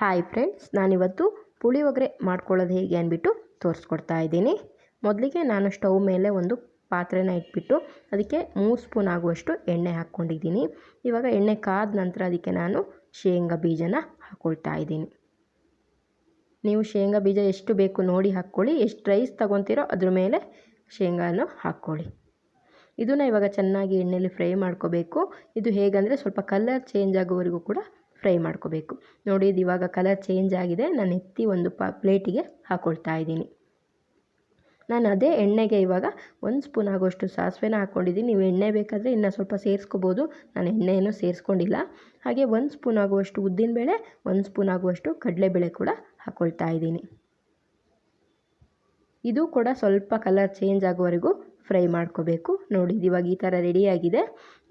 Hi friends, ನಾನಿವತ್ತು ಪುಳಿಯೋಗರೆ ಮಾಡ್ಕೊಳ್ಳೋದು ಹೇಗೆ ಅಂದ್ಬಿಟ್ಟು ತೋರಿಸ್ಕೊಡ್ತಾ ಇದ್ದೀನಿ. ಮೊದಲಿಗೆ ನಾನು ಸ್ಟವ್ ಮೇಲೆ ಒಂದು ಪಾತ್ರೆನ ಇಟ್ಬಿಟ್ಟು ಅದಕ್ಕೆ 3 ಸ್ಪೂನ್ ಆಗುವಷ್ಟು ಎಣ್ಣೆ ಹಾಕ್ಕೊಂಡಿದ್ದೀನಿ. ಇವಾಗ ಎಣ್ಣೆ ಕಾದ ನಂತರ ಅದಕ್ಕೆ ನಾನು ಶೇಂಗಾ ಬೀಜನ ಹಾಕ್ಕೊಳ್ತಾ ಇದ್ದೀನಿ. ನೀವು ಶೇಂಗಾ ಬೀಜ ಎಷ್ಟು ಬೇಕು ನೋಡಿ ಹಾಕ್ಕೊಳ್ಳಿ. ಎಷ್ಟು ರೈಸ್ ತೊಗೊತೀರೋ ಅದ್ರ ಮೇಲೆ ಶೇಂಗಾನ ಹಾಕ್ಕೊಳ್ಳಿ. ಇದನ್ನು ಇವಾಗ ಚೆನ್ನಾಗಿ ಎಣ್ಣೆಯಲ್ಲಿ ಫ್ರೈ ಮಾಡ್ಕೋಬೇಕು. ಇದು ಹೇಗಂದರೆ ಸ್ವಲ್ಪ ಕಲರ್ ಚೇಂಜ್ ಆಗೋವರೆಗೂ ಕೂಡ ಫ್ರೈ ಮಾಡ್ಕೋಬೇಕು. ನೋಡಿ, ಇದು ಇವಾಗ ಕಲರ್ ಚೇಂಜ್ ಆಗಿದೆ. ನಾನು ಎತ್ತಿ ಒಂದು ಪ್ಲೇಟಿಗೆ ಹಾಕ್ಕೊಳ್ತಾ ಇದ್ದೀನಿ. ನಾನು ಅದೇ ಎಣ್ಣೆಗೆ ಇವಾಗ 1 ಸ್ಪೂನ್ ಆಗುವಷ್ಟು ಸಾಸಿವೆನ ಹಾಕ್ಕೊಂಡಿದ್ದೀನಿ. ನೀವು ಎಣ್ಣೆ ಬೇಕಾದರೆ ಇನ್ನೂ ಸ್ವಲ್ಪ ಸೇರಿಸ್ಕೋಬೋದು. ನಾನು ಎಣ್ಣೆಯನ್ನು ಸೇರಿಸ್ಕೊಂಡಿಲ್ಲ. ಹಾಗೆ 1 ಸ್ಪೂನ್ ಆಗುವಷ್ಟು ಉದ್ದಿನಬೇಳೆ, 1 ಸ್ಪೂನ್ ಆಗುವಷ್ಟು ಕಡಲೆಬೇಳೆ ಕೂಡ ಹಾಕ್ಕೊಳ್ತಾ ಇದ್ದೀನಿ. ಇದು ಕೂಡ ಸ್ವಲ್ಪ ಕಲರ್ ಚೇಂಜ್ ಆಗೋವರೆಗೂ ಫ್ರೈ ಮಾಡ್ಕೋಬೇಕು. ನೋಡಿ, ಇದು ಇವಾಗ ಈ ಥರ ರೆಡಿಯಾಗಿದೆ.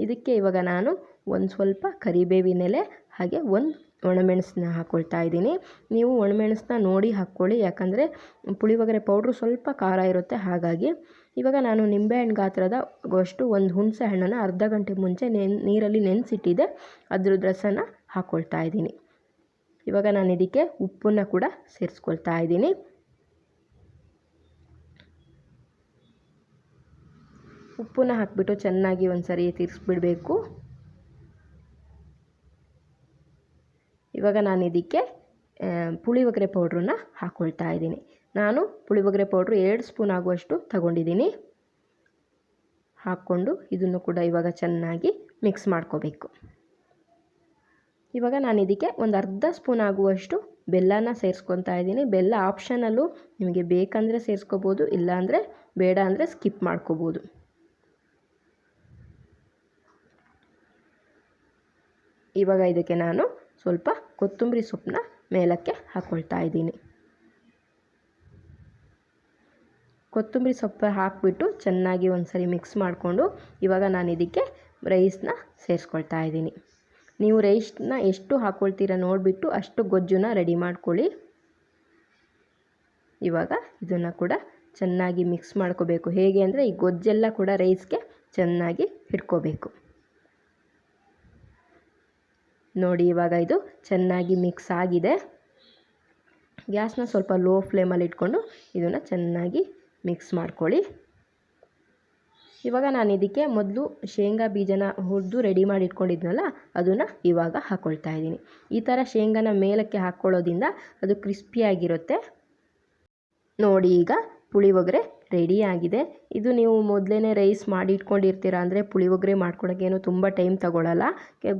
ಇದಕ್ಕೆ ಇವಾಗ ನಾನು ಒಂದು ಸ್ವಲ್ಪ ಕರಿಬೇವಿನ ಎಲೆ ಹಾಗೆ 1 ಒಣಮೆಣಸನ್ನ ಹಾಕ್ಕೊಳ್ತಾ ಇದ್ದೀನಿ. ನೀವು ಒಣಮೆಣಸನ್ನ ನೋಡಿ ಹಾಕ್ಕೊಳ್ಳಿ, ಯಾಕಂದರೆ ಪುಳಿಯೋಗರೆ ಪೌಡ್ರು ಸ್ವಲ್ಪ ಖಾರ ಇರುತ್ತೆ. ಹಾಗಾಗಿ ಇವಾಗ ನಾನು ನಿಂಬೆಹಣ್ಣು ಗಾತ್ರದ ಅಷ್ಟು ಒಂದು ಹುಣಸೆ ಹಣ್ಣನ್ನು ಅರ್ಧ ಗಂಟೆ ಮುಂಚೆ ನೀರಲ್ಲಿ ನೆನೆಸಿಟ್ಟಿದ್ದೆ. ಅದ್ರದ್ದು ರಸನ ಹಾಕ್ಕೊಳ್ತಾ ಇದ್ದೀನಿ. ಇವಾಗ ನಾನು ಇದಕ್ಕೆ ಉಪ್ಪನ್ನು ಕೂಡ ಸೇರಿಸ್ಕೊಳ್ತಾ ಇದ್ದೀನಿ. ಉಪ್ಪನ್ನ ಹಾಕಿಬಿಟ್ಟು ಚೆನ್ನಾಗಿ ಒಂದು ಸರಿ ತಿರ್ಗಿಸ್ಬಿಡಬೇಕು. ಇವಾಗ ನಾನು ಇದಕ್ಕೆ ಪುಳಿಯೋಗರೆ ಪೌಡ್ರನ್ನ ಹಾಕ್ಕೊಳ್ತಾ ಇದ್ದೀನಿ. ನಾನು ಪುಳಿಯೋಗರೆ ಪೌಡ್ರು 2 ಸ್ಪೂನ್ ಆಗುವಷ್ಟು ತಗೊಂಡಿದ್ದೀನಿ. ಹಾಕ್ಕೊಂಡು ಇದನ್ನು ಕೂಡ ಇವಾಗ ಚೆನ್ನಾಗಿ ಮಿಕ್ಸ್ ಮಾಡ್ಕೋಬೇಕು. ಇವಾಗ ನಾನು ಇದಕ್ಕೆ ಒಂದು ಅರ್ಧ ಸ್ಪೂನ್ ಆಗುವಷ್ಟು ಬೆಲ್ಲನ ಸೇರಿಸ್ಕೊತಾ ಇದ್ದೀನಿ. ಬೆಲ್ಲ ಆಪ್ಷನಲ್ಲು, ನಿಮಗೆ ಬೇಕಂದರೆ ಸೇರಿಸ್ಕೋಬೋದು, ಇಲ್ಲಾಂದರೆ ಬೇಡ ಅಂದರೆ ಸ್ಕಿಪ್ ಮಾಡ್ಕೋಬೋದು. ಇವಾಗ ಇದಕ್ಕೆ ನಾನು ಸ್ವಲ್ಪ ಕೊತ್ತಂಬರಿ ಸೊಪ್ಪನ್ನ ಮೇಲಕ್ಕೆ ಹಾಕ್ಕೊಳ್ತಾ ಇದ್ದೀನಿ. ಕೊತ್ತಂಬರಿ ಸೊಪ್ಪು ಹಾಕಿಬಿಟ್ಟು ಚೆನ್ನಾಗಿ ಒಂದು ಸರಿ ಮಿಕ್ಸ್ ಮಾಡಿಕೊಂಡು ಇವಾಗ ನಾನು ಇದಕ್ಕೆ ರೈಸ್ನ ಸೇರಿಸ್ಕೊಳ್ತಾ ಇದ್ದೀನಿ. ನೀವು ರೈಸ್ನ ಎಷ್ಟು ಹಾಕ್ಕೊಳ್ತೀರ ನೋಡಿಬಿಟ್ಟು ಅಷ್ಟು ಗೊಜ್ಜನ್ನ ರೆಡಿ ಮಾಡ್ಕೊಳ್ಳಿ. ಇವಾಗ ಇದನ್ನು ಕೂಡ ಚೆನ್ನಾಗಿ ಮಿಕ್ಸ್ ಮಾಡ್ಕೋಬೇಕು. ಹೇಗೆ ಅಂದರೆ ಈ ಗೊಜ್ಜೆಲ್ಲ ಕೂಡ ರೈಸ್ಗೆ ಚೆನ್ನಾಗಿ ಹಿಡ್ಕೋಬೇಕು. ನೋಡಿ, ಇವಾಗ ಇದು ಚೆನ್ನಾಗಿ ಮಿಕ್ಸ್ ಆಗಿದೆ. ಗ್ಯಾಸ್ನ ಸ್ವಲ್ಪ ಲೋ ಫ್ಲೇಮಲ್ಲಿ ಇಟ್ಕೊಂಡು ಇದನ್ನು ಚೆನ್ನಾಗಿ ಮಿಕ್ಸ್ ಮಾಡ್ಕೊಳ್ಳಿ. ಇವಾಗ ನಾನು ಇದಕ್ಕೆ ಮೊದಲು ಶೇಂಗಾ ಬೀಜನ ಹುರಿದು ರೆಡಿ ಮಾಡಿ ಇಟ್ಕೊಂಡಿದ್ನಲ್ಲ, ಅದನ್ನು ಇವಾಗ ಹಾಕ್ಕೊಳ್ತಾ ಇದ್ದೀನಿ. ಈ ಥರ ಶೇಂಗಾನ ಮೇಲಕ್ಕೆ ಹಾಕ್ಕೊಳ್ಳೋದ್ರಿಂದ ಅದು ಕ್ರಿಸ್ಪಿಯಾಗಿರುತ್ತೆ. ನೋಡಿ, ಈಗ ಪುಳಿಯೋಗರೆ ರೆಡಿ ಆಗಿದೆ. ಇದು ನೀವು ಮೊದಲೇ ರೈಸ್ ಮಾಡಿ ಇಟ್ಕೊಂಡಿರ್ತೀರ ಅಂದರೆ ಪುಳಿಯೋಗರೆ ಮಾಡ್ಕೊಳೋಕ್ಕೇನು ತುಂಬ ಟೈಮ್ ತಗೊಳ್ಳಲ್ಲ.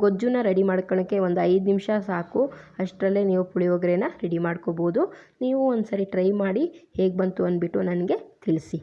ಗೊಜ್ಜನ್ನ ರೆಡಿ ಮಾಡ್ಕೊಳ್ಳೋಕ್ಕೆ ಒಂದು 5 ನಿಮಿಷ ಸಾಕು. ಅಷ್ಟರಲ್ಲೇ ನೀವು ಪುಳಿಯೋಗರೆನ ರೆಡಿ ಮಾಡ್ಕೋಬೋದು. ನೀವು ಒಂದು ಸರಿ ಟ್ರೈ ಮಾಡಿ ಹೇಗೆ ಬಂತು ಅಂದ್ಬಿಟ್ಟು ನನಗೆ ತಿಳಿಸಿ.